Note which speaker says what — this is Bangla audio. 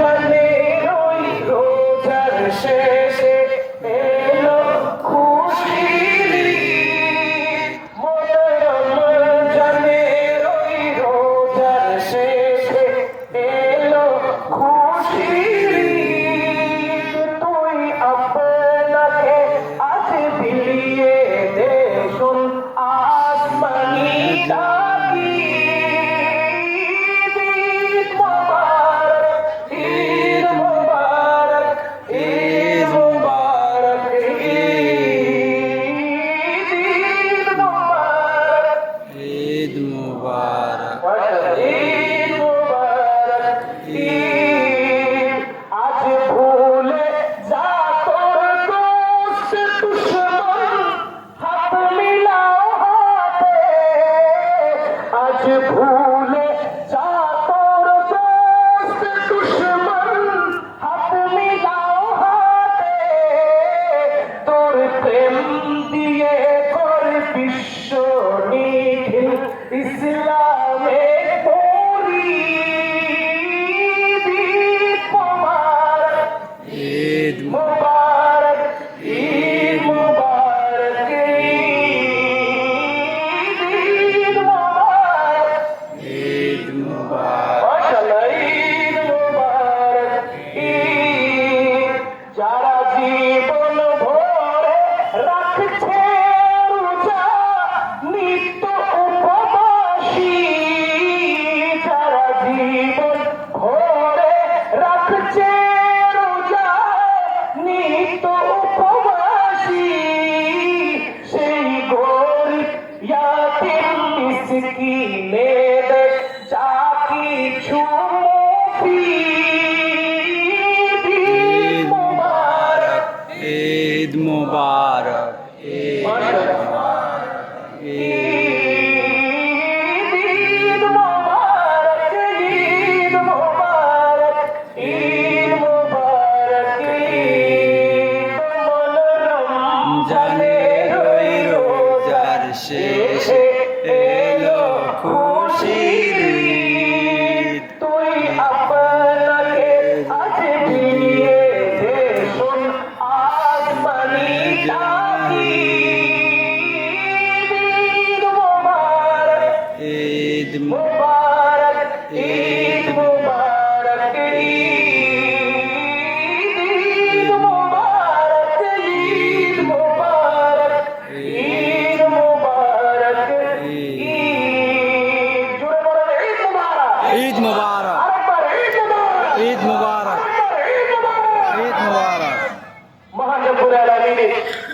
Speaker 1: রমজানের ওই রোজার শেষে এলো খুশির ঈদ। মোদের রমজানের ওই রোজার শেষে এলো খুশির ঈদ। তুই আপনাকে আজ বিলিয়ে দে শোন আসমানি ডাকি। ঈদ মুবারক, ঈদ মুবারক, ঈদ মুবারক,
Speaker 2: ঈদ মুবারক।
Speaker 1: ঈদ মুবারক, ঈদ। আজ ভুলে যা তোর দোস্ত দুশ্মন, হাত মিলাও হাতে। আজ ভুলে যা তোর দোস্ত দুশ্মন, হাত মিলাও হাতে। তোর প্রেম দিয়ে কর বিশ্ব নিখিল ইসলামে পরিদ। ঈদ মুবারক, ঈদ মুবারক, ঈদ মুবারক,
Speaker 2: ঈদ মুবারক।
Speaker 1: মাশাআল্লাহ, ঈদ মুবারক, ঈদ। যারা জীবন ভরে রাখছে রোজা, নিত্য উপবাসী। যারা জীবন ভরে রাখছে রোজা, নিত্য উপবাসী। সেই গরিব ইয়াতীম মিসকিনেদের যা কিছু মুফিদ। ঈদ মুবারক,
Speaker 2: ঈদ মুবারক। ঈদ
Speaker 1: ঈদ মুবারক, ঈদ মুবারক, ঈদ মুবারক, ঈদ। রমজানের ওই
Speaker 2: রোজার শেষে এলো খুশির ঈদ।
Speaker 1: তুই আপনাকে আজ বিলিয়ে দে শোন আসমানি ডাকি। ঈদ মুবারক,
Speaker 2: ঈদ
Speaker 1: মুবারক, ঈদ মুবারক, ঈদ মুবারক, ঈদ মুবারক, ঈদ মুবারক, ঈদ। জোরে বলেন ঈদ মুবারক।
Speaker 2: ঈদ মুবারক।
Speaker 1: আরেকবার ঈদ মুবারক।
Speaker 2: ঈদ মুবারক।
Speaker 1: আরেকবার ঈদ মুবারক।
Speaker 2: ঈদ মুবারক।
Speaker 1: মহান রব্বুল আলামিনের